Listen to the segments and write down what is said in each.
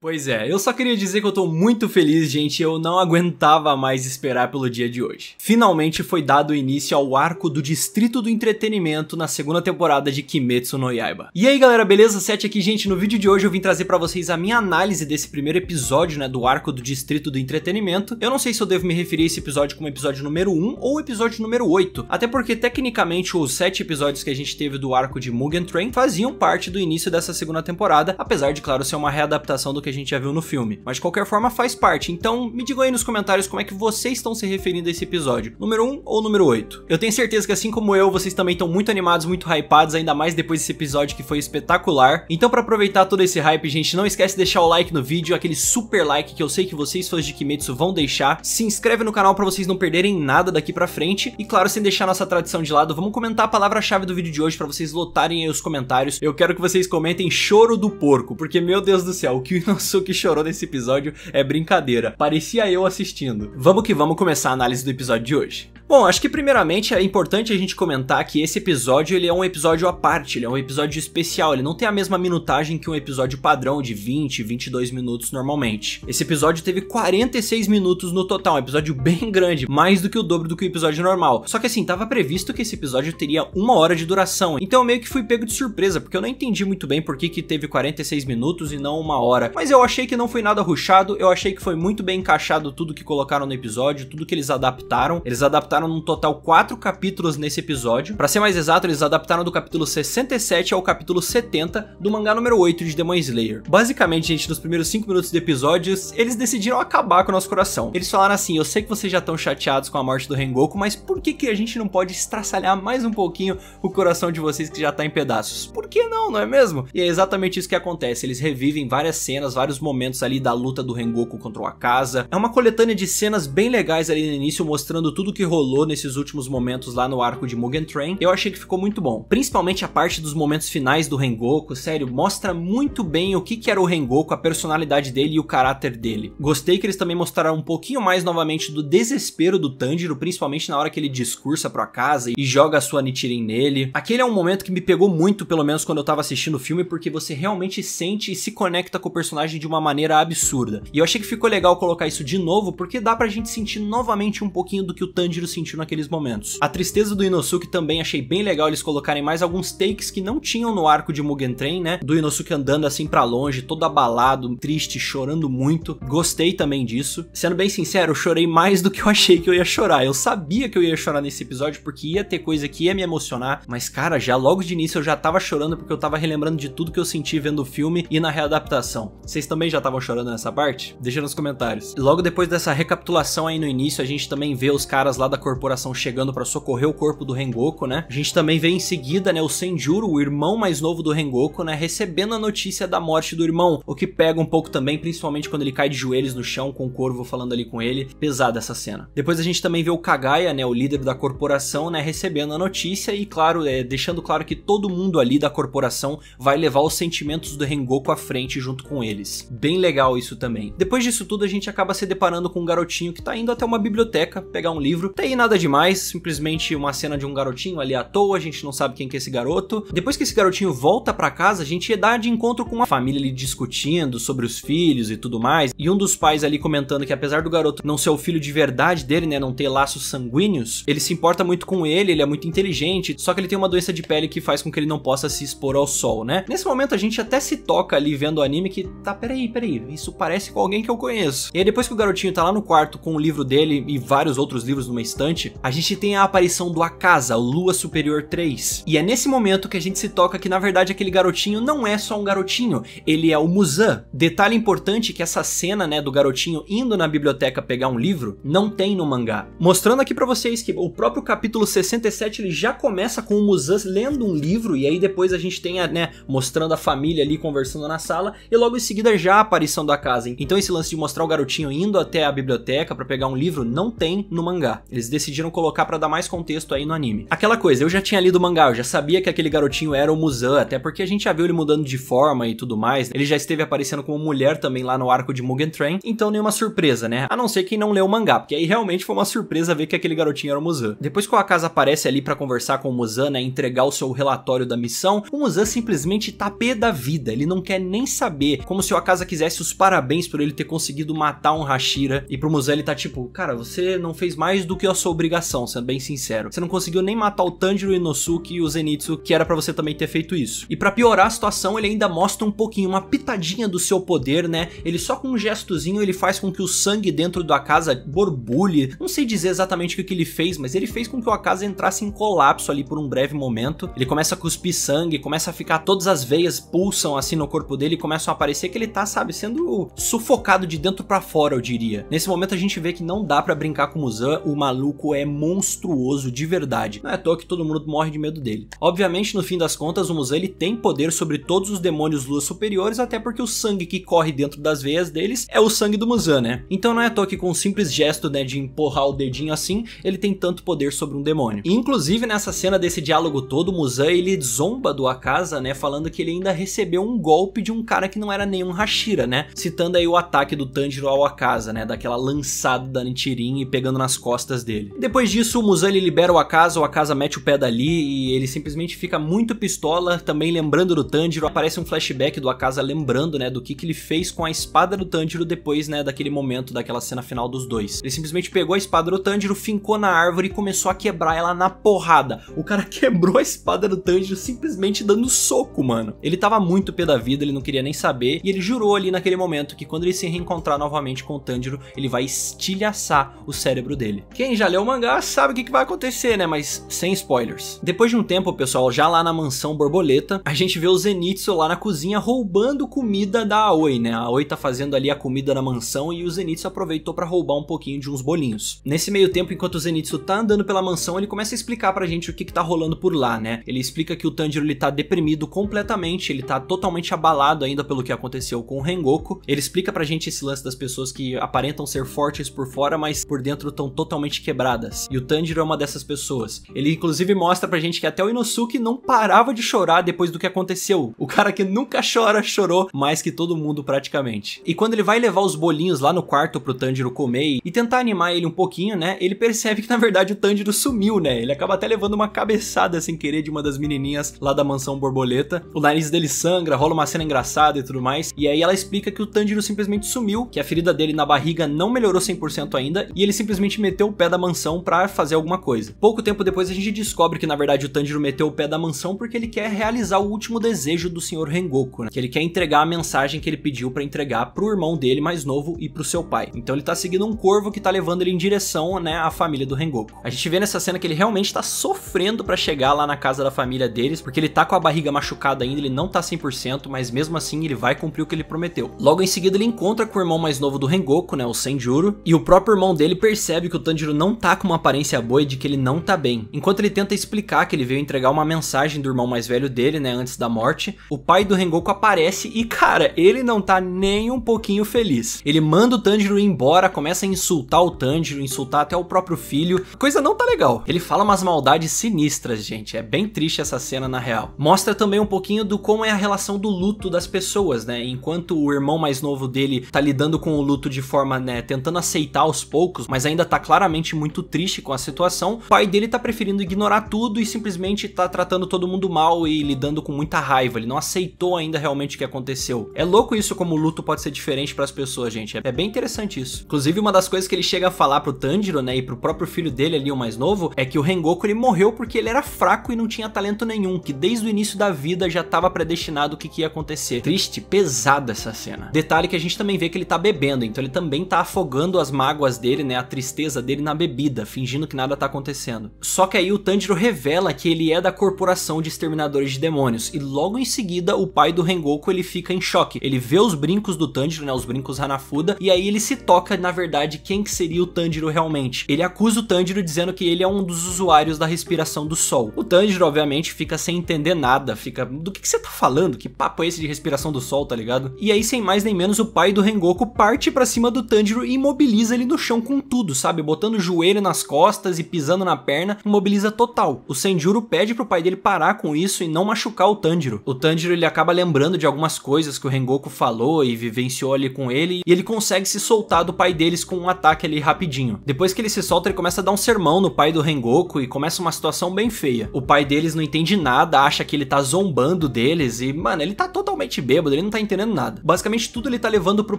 Pois é, eu só queria dizer que eu tô muito feliz, gente, eu não aguentava mais esperar pelo dia de hoje. Finalmente foi dado início ao arco do Distrito do Entretenimento na segunda temporada de Kimetsu no Yaiba. E aí galera, beleza? Sete aqui, gente, no vídeo de hoje eu vim trazer pra vocês a minha análise desse primeiro episódio, né, do arco do Distrito do Entretenimento. Eu não sei se eu devo me referir a esse episódio como episódio número 1 ou episódio número 8, até porque tecnicamente os 7 episódios que a gente teve do arco de Mugen Train faziam parte do início dessa segunda temporada, apesar de, claro, ser uma readaptação do que a gente já viu no filme, mas de qualquer forma faz parte. Então me digam aí nos comentários como é que vocês estão se referindo a esse episódio, número 1 ou número 8. Eu tenho certeza que assim como eu, vocês também estão muito animados, muito hypados, ainda mais depois desse episódio que foi espetacular. Então pra aproveitar todo esse hype, gente, não esquece de deixar o like no vídeo, aquele super like que eu sei que vocês fãs de Kimetsu vão deixar. Se inscreve no canal pra vocês não perderem nada daqui pra frente. E claro, sem deixar nossa tradição de lado, vamos comentar a palavra-chave do vídeo de hoje pra vocês lotarem aí os comentários. Eu quero que vocês comentem choro do porco, porque meu Deus do céu, o que o Inosuke chorou nesse episódio é brincadeira. Parecia eu assistindo. Vamos que vamos começar a análise do episódio de hoje. Bom, acho que primeiramente é importante a gente comentar que esse episódio ele é um episódio à parte, ele é um episódio especial, ele não tem a mesma minutagem que um episódio padrão de 20, 22 minutos normalmente. Esse episódio teve 46 minutos no total, um episódio bem grande, mais do que o dobro do que o episódio normal. Só que assim, tava previsto que esse episódio teria 1 hora de duração, então eu meio que fui pego de surpresa, porque eu não entendi muito bem por que teve 46 minutos e não 1 hora. Mas eu achei que não foi nada rushado, eu achei que foi muito bem encaixado tudo que colocaram no episódio, tudo que eles adaptaram. Eles adaptaram num total 4 capítulos nesse episódio. Pra ser mais exato, eles adaptaram do capítulo 67 ao capítulo 70 do mangá número 8 de Demon Slayer. Basicamente, gente, nos primeiros 5 minutos do episódio, eles decidiram acabar com o nosso coração. Eles falaram assim: eu sei que vocês já estão chateados com a morte do Rengoku, mas por que a gente não pode estraçalhar mais um pouquinho o coração de vocês que já tá em pedaços? Por que não, não é mesmo? E é exatamente isso que acontece. Eles revivem várias cenas, vários momentos ali da luta do Rengoku contra o Akaza. É uma coletânea de cenas bem legais ali no início, mostrando tudo que rolou nesses últimos momentos lá no arco de Mugen Train. Eu achei que ficou muito bom, principalmente a parte dos momentos finais do Rengoku. Sério, mostra muito bem o que era o Rengoku, a personalidade dele e o caráter dele. Gostei que eles também mostraram um pouquinho mais novamente do desespero do Tanjiro, principalmente na hora que ele discursa pro Akaza e joga a sua Nichiren nele. Aquele é um momento que me pegou muito, pelo menos quando eu tava assistindo o filme, porque você realmente sente e se conecta com o personagem de uma maneira absurda. E eu achei que ficou legal colocar isso de novo, porque dá pra gente sentir novamente um pouquinho do que o Tanjiro sentiu naqueles momentos. A tristeza do Inosuke também achei bem legal eles colocarem mais alguns takes que não tinham no arco de Mugen Train, né? Do Inosuke andando assim pra longe, todo abalado, triste, chorando muito. Gostei também disso. Sendo bem sincero, eu chorei mais do que eu achei que eu ia chorar. Eu sabia que eu ia chorar nesse episódio porque ia ter coisa que ia me emocionar, mas cara, já logo de início eu já tava chorando porque eu tava relembrando de tudo que eu senti vendo o filme e na readaptação. Vocês também já estavam chorando nessa parte? Deixa nos comentários. Logo depois dessa recapitulação aí no início, a gente também vê os caras lá da corporação chegando pra socorrer o corpo do Rengoku, né? A gente também vê em seguida, né, o Senjuro, o irmão mais novo do Rengoku, né, recebendo a notícia da morte do irmão, o que pega um pouco também, principalmente quando ele cai de joelhos no chão com o Corvo falando ali com ele. Pesada essa cena. Depois a gente também vê o Kagaya, né, o líder da corporação, né, recebendo a notícia e, claro, deixando claro que todo mundo ali da corporação vai levar os sentimentos do Rengoku à frente junto com eles. Bem legal isso também. Depois disso tudo, a gente acaba se deparando com um garotinho que tá indo até uma biblioteca pegar um livro. Tem nada demais, simplesmente uma cena de um garotinho ali à toa, a gente não sabe quem que é esse garoto. Depois que esse garotinho volta pra casa, a gente dá de encontro com uma família ali discutindo sobre os filhos e tudo mais, e um dos pais ali comentando que apesar do garoto não ser o filho de verdade dele, né, não ter laços sanguíneos, ele se importa muito com ele é muito inteligente, só que ele tem uma doença de pele que faz com que ele não possa se expor ao sol, né? Nesse momento a gente até se toca ali vendo o anime que, tá, peraí, isso parece com alguém que eu conheço. E aí depois que o garotinho tá lá no quarto com o livro dele e vários outros livros numa estante, a gente tem a aparição do Akaza, o Lua Superior 3. E é nesse momento que a gente se toca que na verdade aquele garotinho não é só um garotinho, ele é o Muzan. Detalhe importante que essa cena, né, do garotinho indo na biblioteca pegar um livro, não tem no mangá. Mostrando aqui pra vocês que o próprio capítulo 67 ele já começa com o Muzan lendo um livro e aí depois a gente tem, né, mostrando a família ali conversando na sala e logo em seguida já a aparição da casa. Então esse lance de mostrar o garotinho indo até a biblioteca pra pegar um livro não tem no mangá. Eles eles decidiram colocar pra dar mais contexto aí no anime. Aquela coisa, eu já tinha lido o mangá, eu já sabia que aquele garotinho era o Muzan, até porque a gente já viu ele mudando de forma e tudo mais. Ele já esteve aparecendo como mulher também lá no arco de Mugen Train, então nenhuma surpresa, né? A não ser quem não leu o mangá, porque aí realmente foi uma surpresa ver que aquele garotinho era o Muzan. Depois que o Akaza aparece ali pra conversar com o Muzan, né, entregar o seu relatório da missão, o Muzan simplesmente tá pé da vida, ele não quer nem saber, como se o Akaza quisesse os parabéns por ele ter conseguido matar um Hashira, e pro Muzan ele tá tipo, cara, você não fez mais do que a sua obrigação, sendo bem sincero. Você não conseguiu nem matar o Tanjiro, o Inosuke e o Zenitsu, que era pra você também ter feito isso. E pra piorar a situação, ele ainda mostra um pouquinho, uma pitadinha do seu poder, né? Ele só com um gestozinho, ele faz com que o sangue dentro do Akaza borbulhe. Não sei dizer exatamente o que ele fez, mas ele fez com que o Akaza entrasse em colapso ali por um breve momento. Ele começa a cuspir sangue, começa a ficar, todas as veias pulsam assim no corpo dele e começam a aparecer que ele tá, sabe, sendo sufocado de dentro pra fora, eu diria. Nesse momento a gente vê que não dá pra brincar com o Muzan, o maluco é monstruoso de verdade. Não é à toa que todo mundo morre de medo dele. Obviamente, no fim das contas, o Muzan ele tem poder sobre todos os demônios luas superiores, até porque o sangue que corre dentro das veias deles é o sangue do Muzan, né? Então não é à toa que com um simples gesto, né, de empurrar o dedinho assim, ele tem tanto poder sobre um demônio. E, inclusive, nessa cena desse diálogo todo, o Muzan ele zomba do Akaza, né, falando que ele ainda recebeu um golpe de um cara que não era nenhum Hashira, né? Citando aí o ataque do Tanjiro ao Akaza, né, daquela lançada da Nichirin e pegando nas costas dele. Depois disso, o Muzan ele libera o Akaza mete o pé dali e ele simplesmente fica muito pistola, também lembrando do Tanjiro. Aparece um flashback do Akaza lembrando, né, do que ele fez com a espada do Tanjiro depois, né, daquele momento, daquela cena final dos dois. Ele simplesmente pegou a espada do Tanjiro, fincou na árvore e começou a quebrar ela na porrada. O cara quebrou a espada do Tanjiro simplesmente dando soco, mano. Ele tava muito pé da vida, ele não queria nem saber, e ele jurou ali naquele momento que quando ele se reencontrar novamente com o Tanjiro, ele vai estilhaçar o cérebro dele. Quem já leu o mangá sabe o que vai acontecer, né, mas sem spoilers. Depois de um tempo, pessoal, já lá na mansão borboleta, a gente vê o Zenitsu lá na cozinha roubando comida da Aoi, né? A Aoi tá fazendo ali a comida na mansão e o Zenitsu aproveitou pra roubar um pouquinho de uns bolinhos. Nesse meio tempo, enquanto o Zenitsu tá andando pela mansão, ele começa a explicar pra gente o que tá rolando por lá, né? Ele explica que o Tanjiro ele tá deprimido completamente, ele tá totalmente abalado ainda pelo que aconteceu com o Rengoku. Ele explica pra gente esse lance das pessoas que aparentam ser fortes por fora, mas por dentro estão totalmente quebradas. E o Tanjiro é uma dessas pessoas. Ele inclusive mostra pra gente que até o Inosuke não parava de chorar depois do que aconteceu. O cara que nunca chora, chorou mais que todo mundo praticamente. E quando ele vai levar os bolinhos lá no quarto pro Tanjiro comer e tentar animar ele um pouquinho, né, ele percebe que na verdade o Tanjiro sumiu, né? Ele acaba até levando uma cabeçada sem querer de uma das menininhas lá da mansão borboleta. O nariz dele sangra, rola uma cena engraçada e tudo mais. E aí ela explica que o Tanjiro simplesmente sumiu, que a ferida dele na barriga não melhorou 100% ainda e ele simplesmente meteu o pé da mansão pra fazer alguma coisa. Pouco tempo depois a gente descobre que na verdade o Tanjiro meteu o pé da mansão porque ele quer realizar o último desejo do Sr. Rengoku, né? Que ele quer entregar a mensagem que ele pediu pra entregar pro irmão dele mais novo e pro seu pai. Então ele tá seguindo um corvo que tá levando ele em direção, né, à família do Rengoku. A gente vê nessa cena que ele realmente tá sofrendo pra chegar lá na casa da família deles, porque ele tá com a barriga machucada ainda, ele não tá 100%, mas mesmo assim ele vai cumprir o que ele prometeu. Logo em seguida ele encontra com o irmão mais novo do Rengoku, né, o Senjuro, e o próprio irmão dele percebe que o Tanjiro não tá com uma aparência boa e de que ele não tá bem. Enquanto ele tenta explicar que ele veio entregar uma mensagem do irmão mais velho dele, né, antes da morte, o pai do Rengoku aparece e, cara, ele não tá nem um pouquinho feliz. Ele manda o Tanjiro ir embora, começa a insultar o Tanjiro, insultar até o próprio filho. A coisa não tá legal. Ele fala umas maldades sinistras, gente. É bem triste essa cena na real. Mostra também um pouquinho do como é a relação do luto das pessoas, né? Enquanto o irmão mais novo dele tá lidando com o luto de forma, né, tentando aceitar aos poucos, mas ainda tá claramente muito triste com a situação, o pai dele tá preferindo ignorar tudo e simplesmente tá tratando todo mundo mal e lidando com muita raiva. Ele não aceitou ainda realmente o que aconteceu. É louco isso, como o luto pode ser diferente pras pessoas, gente. É bem interessante isso. Inclusive, uma das coisas que ele chega a falar pro Tanjiro, né, e pro próprio filho dele ali, o mais novo, é que o Rengoku ele morreu porque ele era fraco e não tinha talento nenhum, que desde o início da vida já tava predestinado o que ia acontecer. Triste, pesada essa cena. Detalhe que a gente também vê que ele tá bebendo, então ele também tá afogando as mágoas dele, né, a tristeza dele na bebida, fingindo que nada tá acontecendo. Só que aí o Tanjiro revela que ele é da corporação de exterminadores de demônios, e logo em seguida o pai do Rengoku ele fica em choque. Ele vê os brincos do Tanjiro, né, os brincos Hanafuda, e aí ele se toca, na verdade, quem que seria o Tanjiro realmente. Ele acusa o Tanjiro dizendo que ele é um dos usuários da respiração do sol. O Tanjiro, obviamente, fica sem entender nada, fica, do que você tá falando? Que papo é esse de respiração do sol, tá ligado? E aí, sem mais nem menos, o pai do Rengoku parte pra cima do Tanjiro e imobiliza ele no chão com tudo, sabe? Botando o joelho joelho nas costas e pisando na perna, imobiliza total. O Senjuro pede pro pai dele parar com isso e não machucar o Tanjiro. O Tanjiro, ele acaba lembrando de algumas coisas que o Rengoku falou e vivenciou ali com ele, e ele consegue se soltar do pai deles com um ataque ali rapidinho. Depois que ele se solta, ele começa a dar um sermão no pai do Rengoku e começa uma situação bem feia. O pai deles não entende nada, acha que ele tá zombando deles e, mano, ele tá totalmente bêbado, ele não tá entendendo nada. Basicamente tudo ele tá levando pro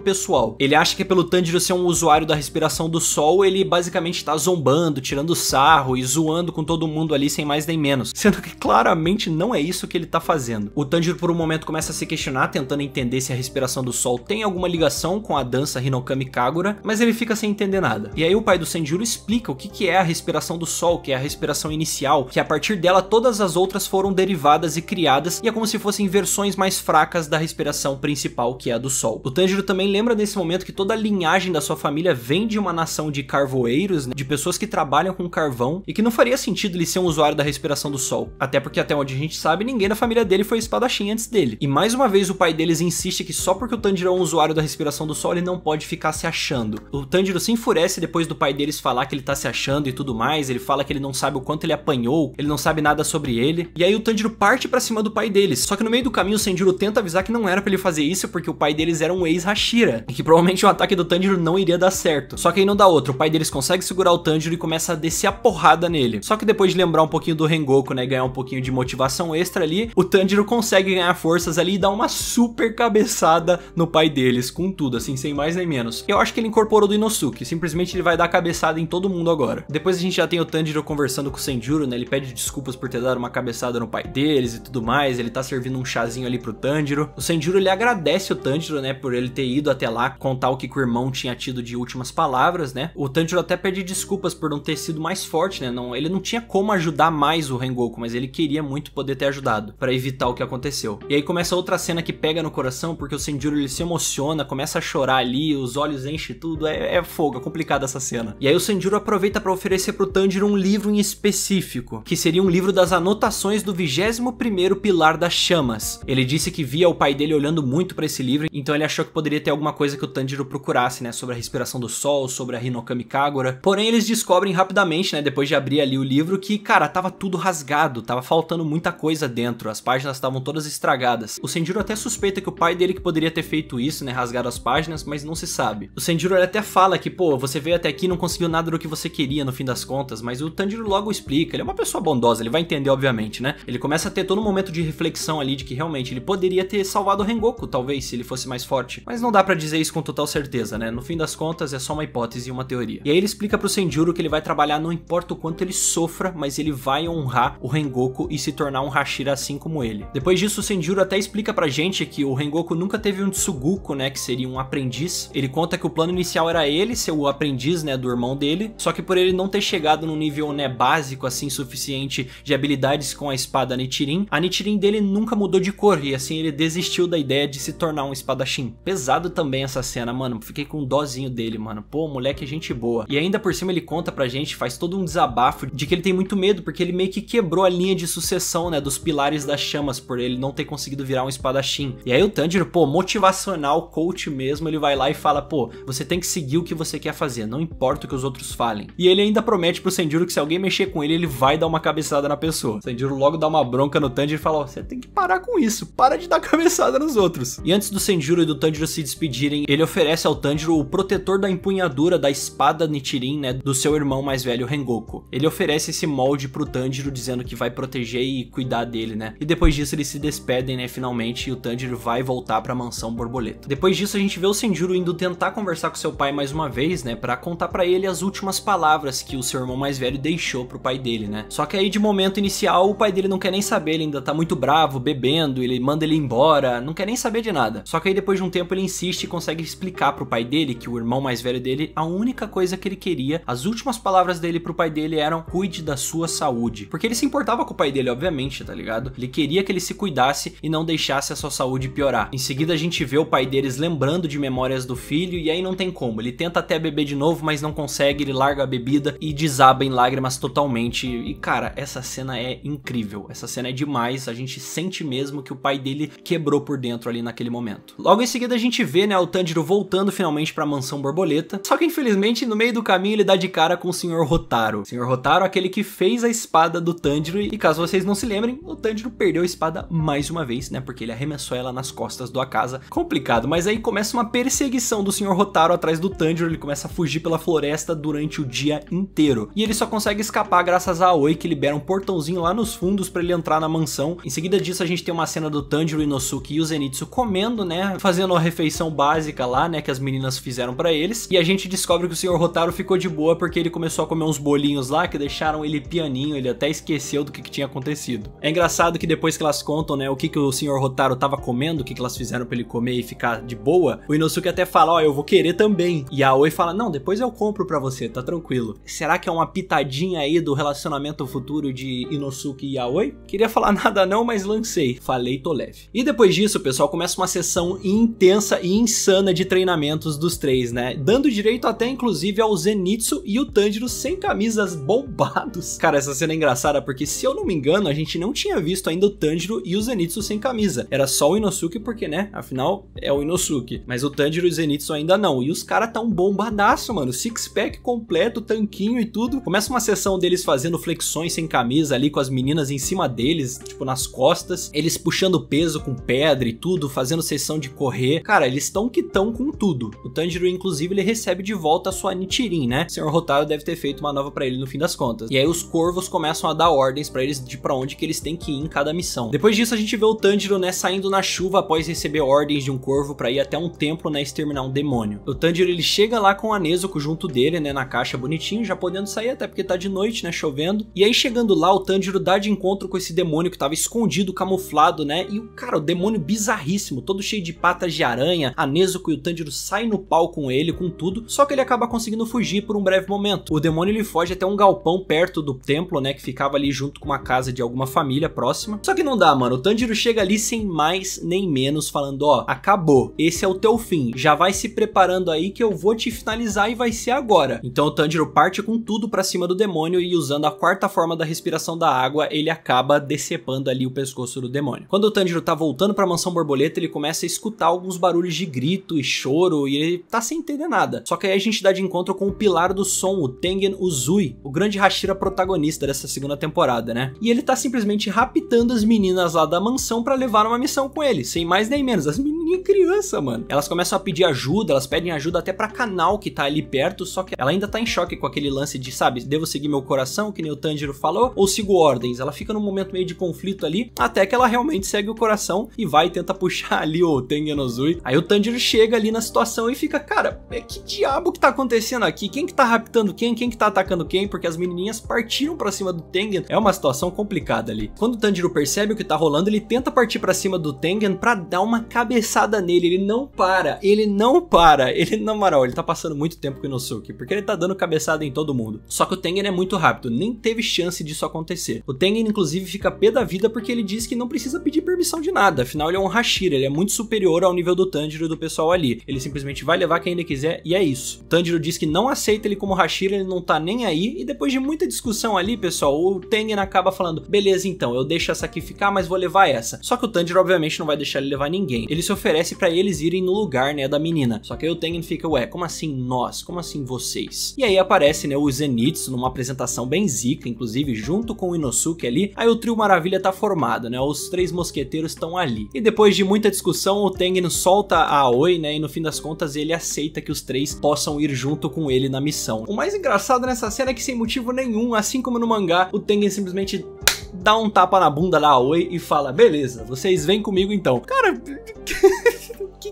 pessoal. Ele acha que pelo Tanjiro ser um usuário da respiração do sol, ele basicamente tá zombando, tirando sarro e zoando com todo mundo ali sem mais nem menos. Sendo que claramente não é isso que ele tá fazendo. O Tanjiro por um momento começa a se questionar, tentando entender se a respiração do sol tem alguma ligação com a dança Hinokami Kagura, mas ele fica sem entender nada. E aí o pai do Senjuro explica o que é a respiração do sol, que é a respiração inicial, que a partir dela todas as outras foram derivadas e criadas, e é como se fossem versões mais fracas da respiração principal, que é a do sol. O Tanjiro também lembra nesse momento que toda a linhagem da sua família vem de uma nação de carvoeiros, né, de pessoas que trabalham com carvão, e que não faria sentido ele ser um usuário da respiração do sol. Até porque até onde a gente sabe, ninguém da família dele foi espadachim antes dele. E mais uma vez o pai deles insiste que só porque o Tanjiro é um usuário da respiração do sol, ele não pode ficar se achando. O Tanjiro se enfurece depois do pai deles falar que ele tá se achando e tudo mais, ele fala que ele não sabe o quanto ele apanhou, ele não sabe nada sobre ele, e aí o Tanjiro parte pra cima do pai deles. Só que no meio do caminho o Senjuro tenta avisar que não era pra ele fazer isso porque o pai deles era um ex-Hashira, e que provavelmente o ataque do Tanjiro não iria dar certo. Só que aí não dá outro, o pai deles consegue segurar o Tanjiro e começa a descer a porrada nele. Só que depois de lembrar um pouquinho do Rengoku, né, e ganhar um pouquinho de motivação extra ali, o Tanjiro consegue ganhar forças ali e dar uma super cabeçada no pai deles, com tudo, assim, sem mais nem menos. Eu acho que ele incorporou do Inosuke, simplesmente ele vai dar cabeçada em todo mundo agora. Depois a gente já tem o Tanjiro conversando com o Senjuro, né, ele pede desculpas por ter dado uma cabeçada no pai deles e tudo mais, ele tá servindo um chazinho ali pro Tanjiro. O Senjuro, ele agradece o Tanjiro, né, por ele ter ido até lá contar o que o irmão tinha tido de últimas palavras, né. O Tanjiro até pede desculpas por não ter sido mais forte, né, ele não tinha como ajudar mais o Rengoku, mas ele queria muito poder ter ajudado, pra evitar o que aconteceu. E aí começa outra cena que pega no coração, porque o Senjuro, ele se emociona, começa a chorar ali, os olhos enchem tudo, é fogo, é complicada essa cena. E aí o Senjuro aproveita pra oferecer pro Tanjiro um livro em específico, que seria um livro das anotações do 21º pilar das chamas. Ele disse que via o pai dele olhando muito pra esse livro, então ele achou que poderia ter alguma coisa que o Tanjiro procurasse, né, sobre a respiração do sol, sobre a Hinokami Kagura. Porém, eles descobrem rapidamente, né, depois de abrir ali o livro, que, cara, tava tudo rasgado, tava faltando muita coisa dentro, as páginas estavam todas estragadas. O Senjuro até suspeita que o pai dele que poderia ter feito isso, né, rasgado as páginas, mas não se sabe. O Senjuro, ele até fala que, pô, você veio até aqui e não conseguiu nada do que você queria no fim das contas, mas o Tanjiro logo explica, ele é uma pessoa bondosa, ele vai entender, obviamente, né? Ele começa a ter todo um momento de reflexão ali de que realmente ele poderia ter salvado o Rengoku, talvez, se ele fosse mais forte. Mas não dá pra dizer isso com total certeza, né? No fim das contas, é só uma hipótese e uma teoria. E aí ele explica pro Senjuro que ele vai trabalhar não importa o quanto ele sofra, mas ele vai honrar o Rengoku e se tornar um Hashira assim como ele. Depois disso, o Senjuro até explica pra gente que o Rengoku nunca teve um Tsuguko, né, que seria um aprendiz. Ele conta que o plano inicial era ele ser o aprendiz, né, do irmão dele, só que por ele não ter chegado num nível, né, básico, assim, suficiente de habilidades com a espada Nichirin, a Nichirin dele nunca mudou de cor, e assim ele desistiu da ideia de se tornar um espadachim. Pesado também essa cena, mano, fiquei com um dozinho dele, mano, pô, moleque é gente boa. E ainda por cima ele conta pra gente, faz todo um desabafo de que ele tem muito medo, porque ele meio que quebrou a linha de sucessão, né, dos pilares das chamas, por ele não ter conseguido virar um espadachim. E aí o Tanjiro, pô, motivacional, coach mesmo, ele vai lá e fala, pô, você tem que seguir o que você quer fazer, não importa o que os outros falem. E ele ainda promete pro Senjuro que se alguém mexer com ele, ele vai dar uma cabeçada na pessoa. O Senjuro logo dá uma bronca no Tanjiro e fala, ó, você tem que parar com isso, para de dar cabeçada nos outros. E antes do Senjuro e do Tanjiro se despedirem, ele oferece ao Tanjiro o protetor da empunhadura da espada Nichirin, né, do seu irmão mais velho, Rengoku. Ele oferece esse molde pro Tanjiro, dizendo que vai proteger e cuidar dele, né. E depois disso eles se despedem, né, finalmente, e o Tanjiro vai voltar pra mansão borboleta. Depois disso a gente vê o Senjuro indo tentar conversar com seu pai mais uma vez, né, pra contar pra ele as últimas palavras que o seu irmão mais velho deixou pro pai dele, né. Só que aí de momento inicial o pai dele não quer nem saber, ele ainda tá muito bravo, bebendo, ele manda ele embora, não quer nem saber de nada. Só que aí depois de um tempo ele insiste e consegue explicar pro pai dele que o irmão mais velho dele, a única coisa que ele queria, as últimas palavras dele pro pai dele eram: cuide da sua saúde. Porque ele se importava com o pai dele, obviamente, tá ligado? Ele queria que ele se cuidasse e não deixasse a sua saúde piorar. Em seguida a gente vê o pai deles lembrando de memórias do filho e aí não tem como, ele tenta até beber de novo, mas não consegue, ele larga a bebida e desaba em lágrimas totalmente. E cara, essa cena é incrível, essa cena é demais, a gente sente mesmo que o pai dele quebrou por dentro ali naquele momento. Logo em seguida a gente vê, né, o Tanjiro voltando finalmente pra mansão borboleta, só que infelizmente no meio do caminho ele dá de cara com o Sr. Hotaru. O Sr. Hotaru é aquele que fez a espada do Tanjiro e caso vocês não se lembrem, o Tanjiro perdeu a espada mais uma vez, né? Porque ele arremessou ela nas costas do Akaza. Complicado, mas aí começa uma perseguição do Sr. Hotaru atrás do Tanjiro, ele começa a fugir pela floresta durante o dia inteiro. E ele só consegue escapar graças a Aoi, que libera um portãozinho lá nos fundos pra ele entrar na mansão. Em seguida disso a gente tem uma cena do Tanjiro, Inosuke e o Zenitsu comendo, né? Fazendo a refeição básica lá, né? Que as meninas fizeram pra eles. E a gente descobre que o Sr. Hotaru ficou de boa porque ele começou a comer uns bolinhos lá que deixaram ele pianinho, ele até esqueceu do que tinha acontecido. É engraçado que depois que elas contam, né, o que o Sr. Hotaru tava comendo, o que elas fizeram pra ele comer e ficar de boa, o Inosuke até fala, ó, eu vou querer também. E a Aoi fala, não, depois eu compro pra você, tá tranquilo. Será que é uma pitadinha aí do relacionamento futuro de Inosuke e Aoi? Queria falar nada não, mas lancei. Falei, tô leve. E depois disso, pessoal, começa uma sessão intensa e insana de treinamentos dos três, né? Dando direito até, inclusive, ao Zenitsu e o Tanjiro sem camisas bombados. Cara, essa cena é engraçada porque, se eu não me engano, a gente não tinha visto ainda o Tanjiro e o Zenitsu sem camisa. Era só o Inosuke porque, né? Afinal, é o Inosuke. Mas o Tanjiro e o Zenitsu ainda não. E os caras tão bombadaço, mano. Six-pack completo, tanquinho e tudo. Começa uma sessão deles fazendo flexões sem camisa ali, com as meninas em cima deles, tipo, nas costas. Eles puxando peso com pedra e tudo, fazendo sessão de correr. Cara, eles estão que tão com tudo. O Tanjiro, inclusive, ele recebe de volta a sua Nichirin, né? O Sr. Hotaru deve ter feito uma nova pra ele no fim das contas. E aí os corvos começam a dar ordens pra eles de pra onde que eles têm que ir em cada missão. Depois disso a gente vê o Tanjiro, né, saindo na chuva após receber ordens de um corvo pra ir até um templo, né, exterminar um demônio. O Tanjiro, ele chega lá com a Nezuko junto dele, né, na caixa bonitinho, já podendo sair até porque tá de noite, né, chovendo. E aí chegando lá, o Tanjiro dá de encontro com esse demônio que tava escondido, camuflado, né, e cara, o demônio bizarríssimo, todo cheio de patas de aranha. A Nezuko e o Tanjiro saem no pau com ele, com tudo, só que ele acaba conseguindo fugir por um breve momento. O demônio, ele foge até um galpão perto do templo, né, que ficava ali junto com uma casa de alguma família próxima. Só que não dá, mano, o Tanjiro chega ali sem mais nem menos, falando, ó, acabou, esse é o teu fim, já vai se preparando aí que eu vou te finalizar e vai ser agora. Então o Tanjiro parte com tudo pra cima do demônio e usando a quarta forma da respiração da água, ele acaba decepando ali o pescoço do demônio. Quando o Tanjiro tá voltando pra Mansão Borboleta, ele começa a escutar alguns barulhos de grito e choro e ele tá sem entender nada. Só que aí a gente dá de encontro com o pilar do som, o Tengen Uzui, o grande Hashira protagonista dessa segunda temporada, né? E ele tá simplesmente raptando as meninas lá da mansão pra levar uma missão com ele, sem mais nem menos. As menininhas criança, mano. Elas começam a pedir ajuda, elas pedem ajuda até pra Kanao, que tá ali perto, só que ela ainda tá em choque com aquele lance de, sabe, devo seguir meu coração, que nem o Tanjiro falou, ou sigo ordens? Ela fica num momento meio de conflito ali, até que ela realmente segue o coração e vai e tenta puxar ali o Tengen Uzui. Aí o Tanjiro chega ali na situação e fica, cara, que diabo que tá acontecendo aqui? Quem que tá raptando quem? Quem que tá atacando quem? Porque as menininhas partiram pra cima do Tengen. É uma situação complicada ali. Quando o Tanjiro percebe o que tá rolando, ele tenta partir pra cima do Tengen pra dar uma cabeçada nele. Ele não para. Ele, na moral, ele tá passando muito tempo com o Inosuke, porque ele tá dando cabeçada em todo mundo. Só que o Tengen é muito rápido, nem teve chance disso acontecer. O Tengen, inclusive, fica pé da vida porque ele diz que não precisa pedir permissão de nada. Afinal, ele é um Hashira, ele é muito superior ao nível do Tanjiro e do pessoal ali. Ele simplesmente vai levar quem ele quiser e é isso. O Tanjiro diz que não aceita ele como Hashira, ele não tá nem aí. E depois de muita discussão ali, pessoal, o Tengen acaba falando, beleza, então, eu deixo essa aqui ficar, mas vou levar essa. Só que o Tanjiro, obviamente, não vai deixar ele levar ninguém. Ele se oferece pra eles irem no lugar, né, da menina. Só que aí o Tengen fica, ué, como assim nós? Como assim vocês? E aí aparece, né, o Zenitsu numa apresentação bem zica, inclusive, junto com o Inosuke ali. Aí o trio Maravilha tá formado, né, os três mosqueteiros estão ali. E depois de muita discussão, o Tengen solta a Aoi, né, e no fim das contas ele aceita que os três possam ir junto com ele na missão. O mais engraçado nessa cena é que sem motivo nenhum, assim como no mangá, o Tengen simplesmente dá um tapa na bunda da Aoi e fala, beleza, vocês vêm comigo então. Cara,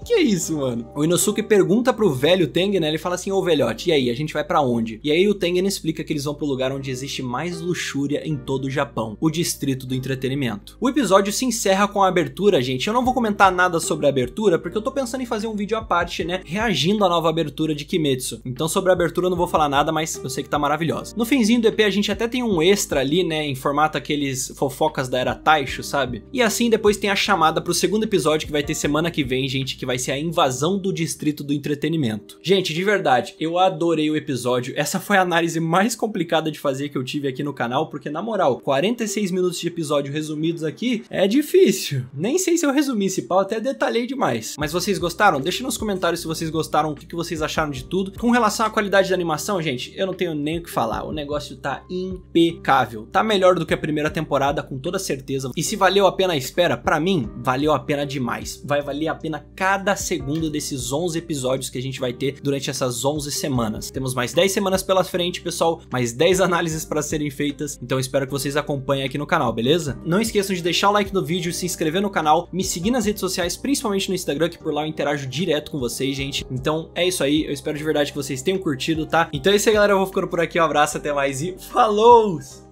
que é isso, mano? O Inosuke pergunta pro velho Tengen, né? Ele fala assim, ô velhote, e aí, a gente vai pra onde? E aí o Tengen explica que eles vão pro lugar onde existe mais luxúria em todo o Japão, o distrito do entretenimento. O episódio se encerra com a abertura, gente. Eu não vou comentar nada sobre a abertura, porque eu tô pensando em fazer um vídeo à parte, né? Reagindo à nova abertura de Kimetsu. Então sobre a abertura eu não vou falar nada, mas eu sei que tá maravilhosa. No finzinho do EP a gente até tem um extra ali, né? Em formato aqueles fofocas da Era Taisho, sabe? E assim depois tem a chamada pro segundo episódio que vai ter semana que vem, gente, que vai vai ser a invasão do Distrito do Entretenimento. Gente, de verdade, eu adorei o episódio. Essa foi a análise mais complicada de fazer que eu tive aqui no canal, porque na moral, 46 minutos de episódio resumidos aqui é difícil. Nem sei se eu resumi esse pau, até detalhei demais. Mas vocês gostaram? Deixem nos comentários se vocês gostaram, o que vocês acharam de tudo. Com relação à qualidade da animação, gente, eu não tenho nem o que falar. O negócio tá impecável. Tá melhor do que a primeira temporada, com toda certeza. E se valeu a pena a espera, pra mim, valeu a pena demais. Vai valer a pena cada segundo desses 11 episódios que a gente vai ter durante essas 11 semanas. Temos mais 10 semanas pela frente, pessoal, mais 10 análises para serem feitas, então espero que vocês acompanhem aqui no canal, beleza? Não esqueçam de deixar o like no vídeo, se inscrever no canal, me seguir nas redes sociais, principalmente no Instagram, que por lá eu interajo direto com vocês, gente. Então é isso aí, eu espero de verdade que vocês tenham curtido, tá? Então é isso aí, galera, eu vou ficando por aqui, um abraço, até mais e falou!